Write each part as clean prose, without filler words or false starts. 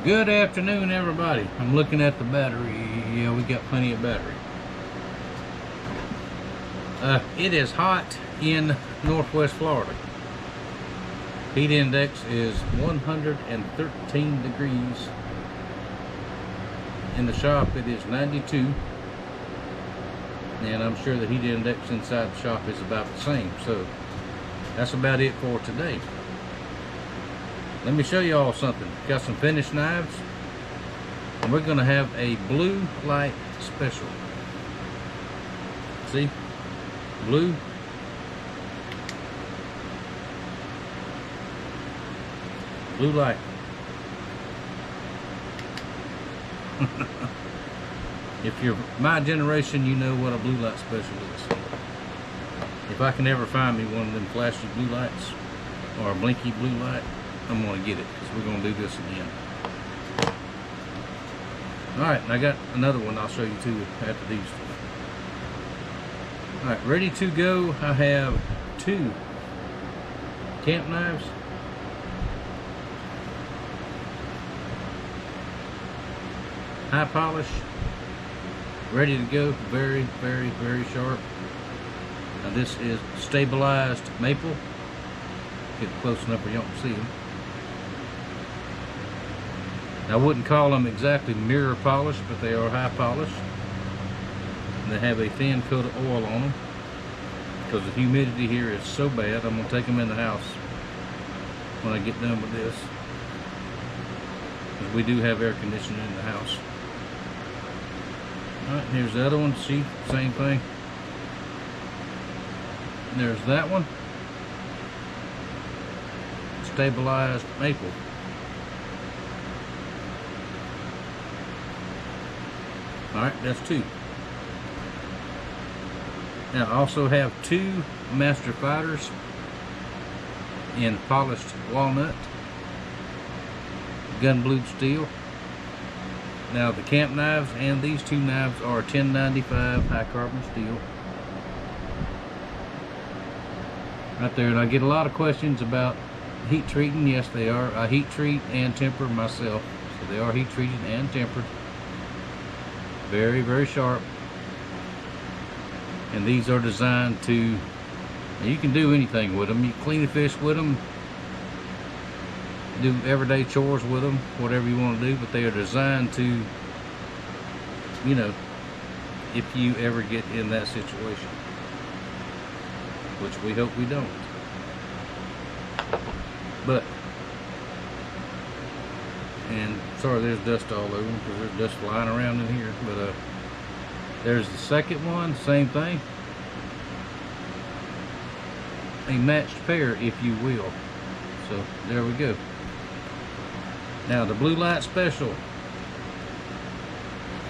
Good afternoon, everybody. I'm looking at the battery. Yeah, we got plenty of battery. It is hot in Northwest Florida. Heat index is 113 degrees. In the shop, it is 92. And I'm sure the heat index inside the shop is about the same. So that's about it for today. Let me show you all something. Got some finished knives, and we're gonna have a blue light special. See, blue, blue light. If you're my generation, you know what a blue light special is. If I can ever find me one of them flashy blue lights or a blinky blue light, I'm gonna get it, because we're gonna do this again. Alright, and I got another one I'll show you too after these. Alright, ready to go. I have two camp knives. High polish. Ready to go. Very, very, very sharp. Now this is stabilized maple. Get close enough where you don't see them. I wouldn't call them exactly mirror polished, but they are high polished. And they have a thin coat of oil on them. Because the humidity here is so bad, I'm going to take them in the house when I get done with this. Because we do have air conditioning in the house. Alright, here's the other one. See, same thing. And there's that one. Stabilized maple. Alright, that's two. Now I also have two master fighters in polished walnut, gun blued steel. Now the camp knives and these two knives are 1095 high carbon steel. Right there, and I get a lot of questions about heat treating. Yes, they are. I heat treat and temper myself, so they are heat treated and tempered. Very, very sharp. And these are designed to, you can do anything with them. You can clean the fish with them, do everyday chores with them, whatever you want to do, but they are designed to, you know, if you ever get in that situation, which we hope we don't. But, and sorry, there's dust all over them because there's dust flying around in here. But there's the second one, same thing. A matched pair, if you will. So there we go. Now the blue light special.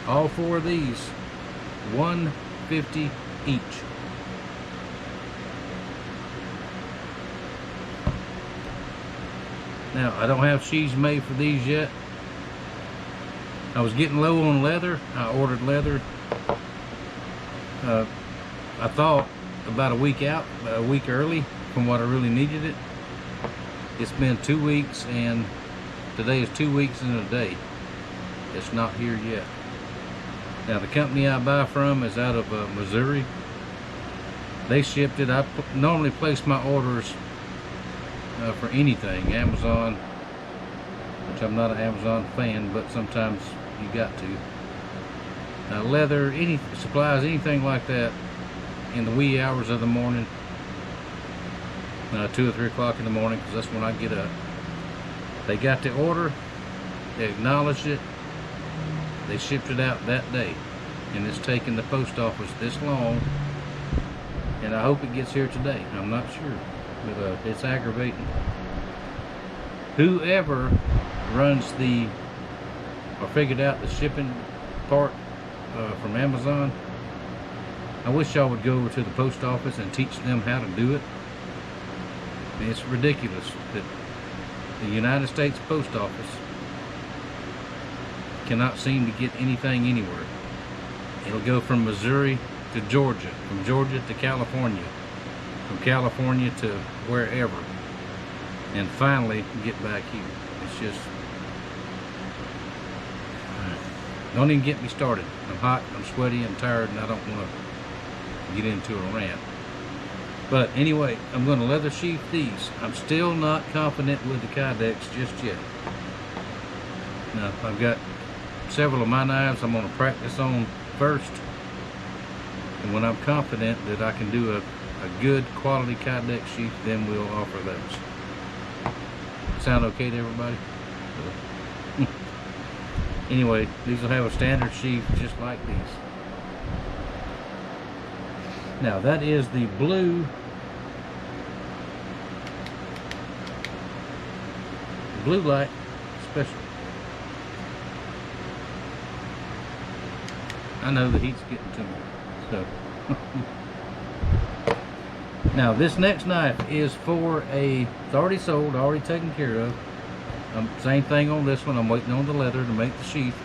All four of these, $150 each. Now, I don't have sheaths made for these yet. I was getting low on leather. I ordered leather. I thought about a week out, about a week early from what I really needed it. It's been 2 weeks, and today is 2 weeks and a day. It's not here yet. Now, the company I buy from is out of Missouri. They shipped it. I normally place my orders for anything, Amazon, which I'm not an Amazon fan, but sometimes you got to. Leather, any supplies, anything like that, in the wee hours of the morning, 2 or 3 o'clock in the morning, because that's when I get up. They got the order, they acknowledged it, they shipped it out that day, and it's taken the post office this long, and I hope it gets here today. I'm not sure. But it's aggravating. Whoever runs or figured out the shipping part from Amazon, I wish y'all would go over to the post office and teach them how to do it. I mean, it's ridiculous that the United States Post Office cannot seem to get anything anywhere. It'll go from Missouri to Georgia, from Georgia to California, from California to wherever, and finally get back here. It's just, Don't even get me started. I'm hot, I'm sweaty, I'm tired, and I don't want to get into a rant. But anyway, I'm going to leather sheath these. I'm still not confident with the Kydex just yet. Now, I've got several of my knives I'm going to practice on first. And when I'm confident that I can do a good quality Kydex sheath, then we'll offer those. Sound okay to everybody? Anyway, these will have a standard sheath just like these. Now that is the blue light special. I know the heat's getting to me, so. Now this next knife is for it's already sold, already taken care of. Same thing on this one. I'm waiting on the leather to make the sheath.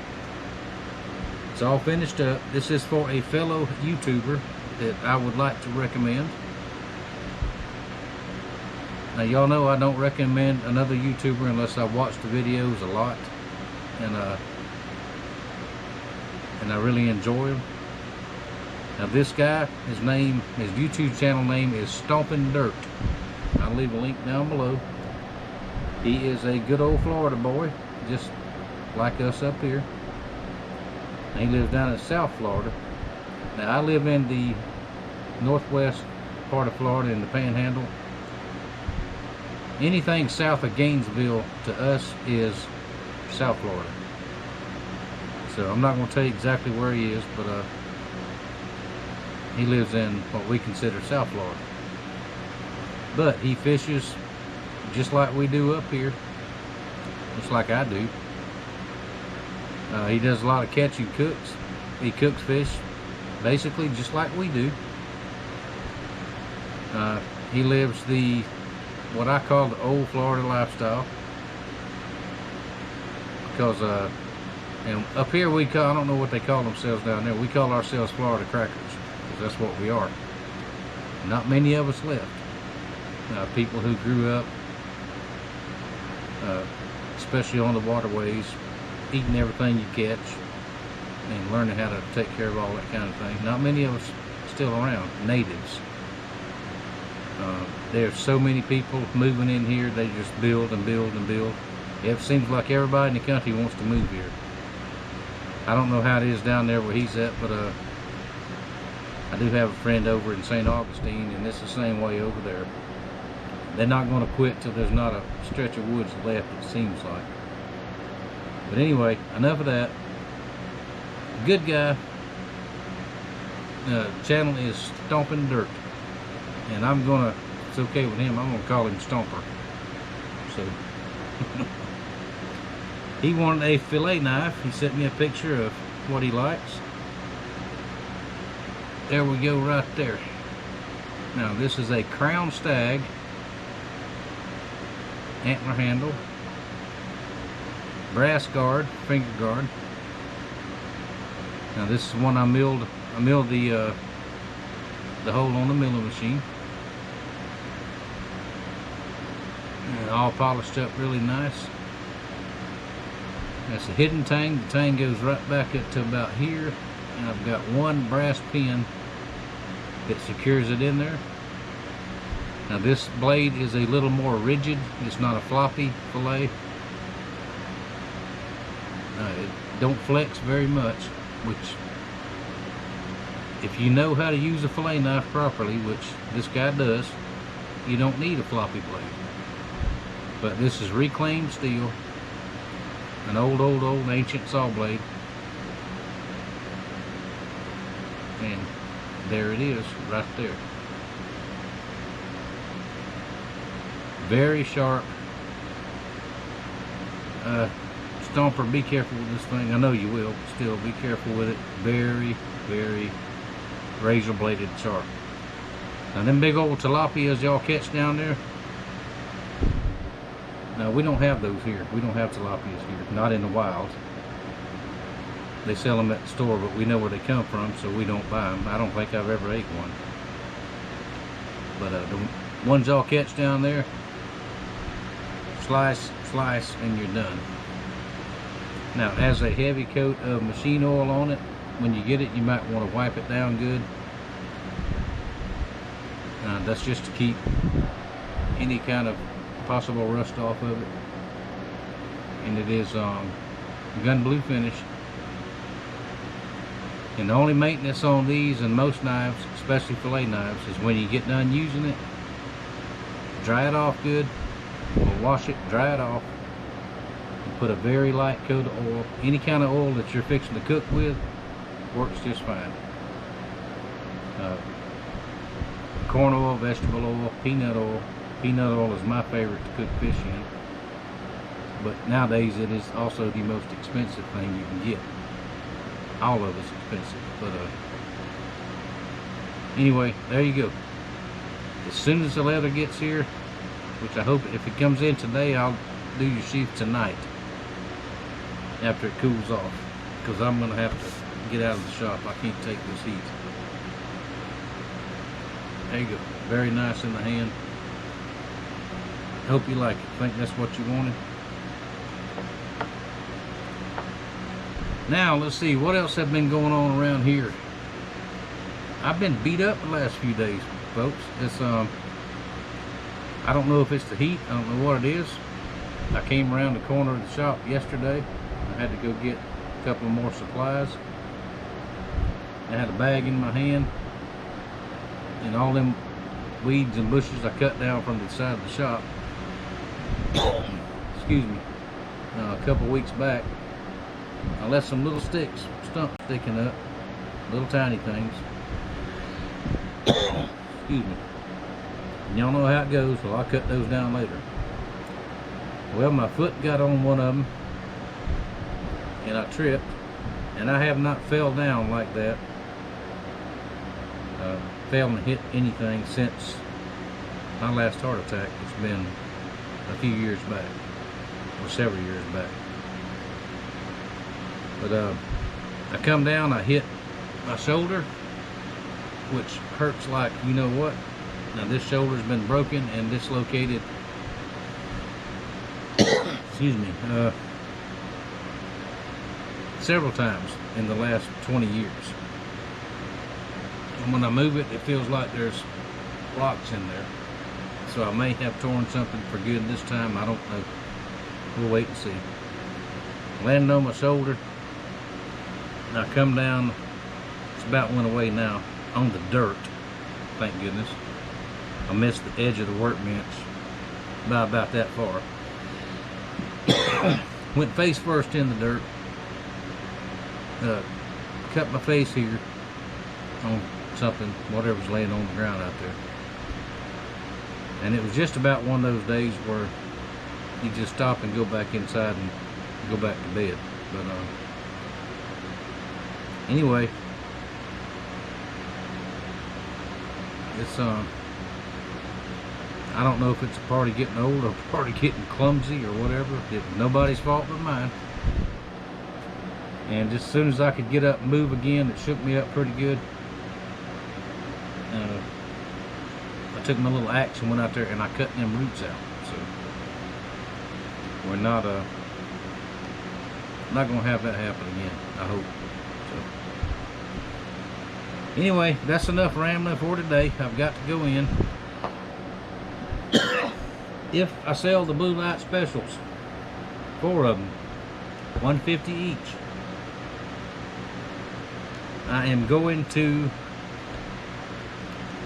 It's all finished up. This is for a fellow YouTuber that I would like to recommend. Now y'all know I don't recommend another YouTuber unless I watch the videos a lot and I really enjoy them. Now this guy, his YouTube channel name is Stompin Dirt. I'll leave a link down below. He is a good old Florida boy, just like us up here. He lives down in South Florida. Now I live in the northwest part of Florida in the Panhandle. Anything south of Gainesville to us is South Florida. So I'm not going to tell you exactly where he is, but he lives in what we consider South Florida. But he fishes just like we do up here, just like I do. He does a lot of catching cooks. He cooks fish basically just like we do. He lives what I call the old Florida lifestyle, because and up here I don't know what they call themselves down there. We call ourselves Florida crackers, because that's what we are. Not many of us left. People who grew up especially on the waterways, eating everything you catch and learning how to take care of all that kind of thing. Not many of us still around, natives. There's so many people moving in here, they just build and build and build. It seems like everybody in the country wants to move here. I don't know how it is down there where he's at, but I do have a friend over in St. Augustine, and it's the same way over there. They're not going to quit till there's not a stretch of woods left, it seems like. But anyway, enough of that. Good guy. Channel is Stompin Dirt. And it's okay with him, I'm going to call him Stomper. So, he wanted a fillet knife. He sent me a picture of what he likes. There we go, right there. Now, this is a Crown Stag antler handle, brass guard, finger guard. Now this is one I milled the hole on the milling machine, and all polished up really nice. That's a hidden tang. The tang goes right back up to about here, and I've got one brass pin that secures it in there. Now this blade is a little more rigid. It's not a floppy fillet. It don't flex very much, which if you know how to use a fillet knife properly, which this guy does, you don't need a floppy blade. But this is reclaimed steel, an old ancient saw blade, and there it is right there. Very sharp. Stomper, be careful with this thing. I know you will, but still be careful with it. Very, very razor bladed sharp. Now them big old tilapias y'all catch down there, now we don't have those here. We don't have tilapias here, not in the wild. They sell them at the store, but we know where they come from, so we don't buy them. I don't think I've ever ate one. But the ones y'all catch down there, slice, and you're done. Now, it has a heavy coat of machine oil on it. When you get it, you might want to wipe it down good. That's just to keep any kind of possible rust off of it. And it is gun blue finish. And the only maintenance on these and most knives, especially fillet knives, is when you get done using it, dry it off good, or wash it, dry it off, and put a very light coat of oil. Any kind of oil that you're fixing to cook with works just fine. Corn oil, vegetable oil, peanut oil. Peanut oil is my favorite to cook fish in. But nowadays it is also the most expensive thing you can get. All of it's expensive. But anyway, there you go. As soon as the leather gets here, which I hope if it comes in today, I'll do your sheath tonight after it cools off, because I'm going to have to get out of the shop. I can't take this heat. There you go. Very nice in the hand. Hope you like it. Think that's what you wanted. Now let's see what else have been going on around here. I've been beat up the last few days, folks. It's I don't know if it's the heat. I don't know what it is. I came around the corner of the shop yesterday. I had to go get a couple more supplies. I had a bag in my hand, and all them weeds and bushes I cut down from the side of the shop. Excuse me. A couple weeks back, I left some little stumps sticking up, little tiny things. Excuse me. Y'all know how it goes, so I'll cut those down later. Well, my foot got on one of them, and I tripped, and I have not fell down like that. Fell and hit anything since my last heart attack. It's been a few years back, or several years back. But I come down, I hit my shoulder, which hurts like you know what. Now this shoulder's been broken and dislocated, excuse me, several times in the last 20 years. And when I move it, it feels like there's rocks in there. So I may have torn something for good this time. I don't know. We'll wait and see. Landed on my shoulder. And I come down. It's about went away now. On the dirt. Thank goodness. I missed the edge of the workbench by about that far. Went face first in the dirt. Cut my face here on something, whatever's laying on the ground out there. And it was just about one of those days where you just stop and go back inside and go back to bed. But anyway, it's I don't know if it's a party getting old or a party getting clumsy or whatever. It's nobody's fault but mine. And just as soon as I could get up and move again, it shook me up pretty good. I took my little axe and went out there and I cut them roots out. So we're not gonna have that happen again, I hope. So anyway, that's enough rambling for today. I've got to go in. If I sell the blue light specials, 4 of them, $150 each, I am going to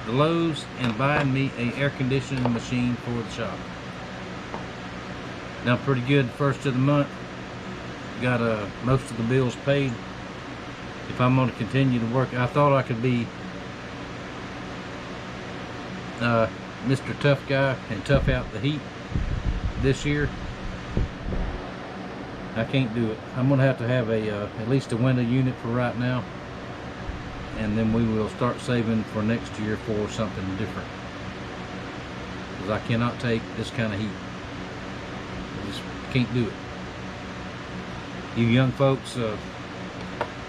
the Lowe's and buying me a air conditioning machine for the shop. Now pretty good first of the month. Got most of the bills paid. If I'm going to continue to work, I thought I could be Mr. Tough Guy and tough out the heat this year. I can't do it. I'm going to have a at least a window unit for right now, and then we will start saving for next year for something different, because I cannot take this kind of heat. I just can't do it. You young folks,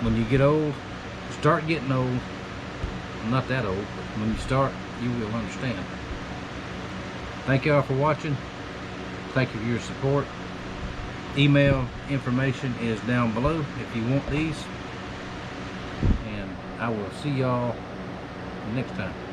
when you get old, start getting old. I'm not that old, but when you start, you will understand. Thank y'all for watching. Thank you for your support. email information is down below if you want these. And I will see y'all next time.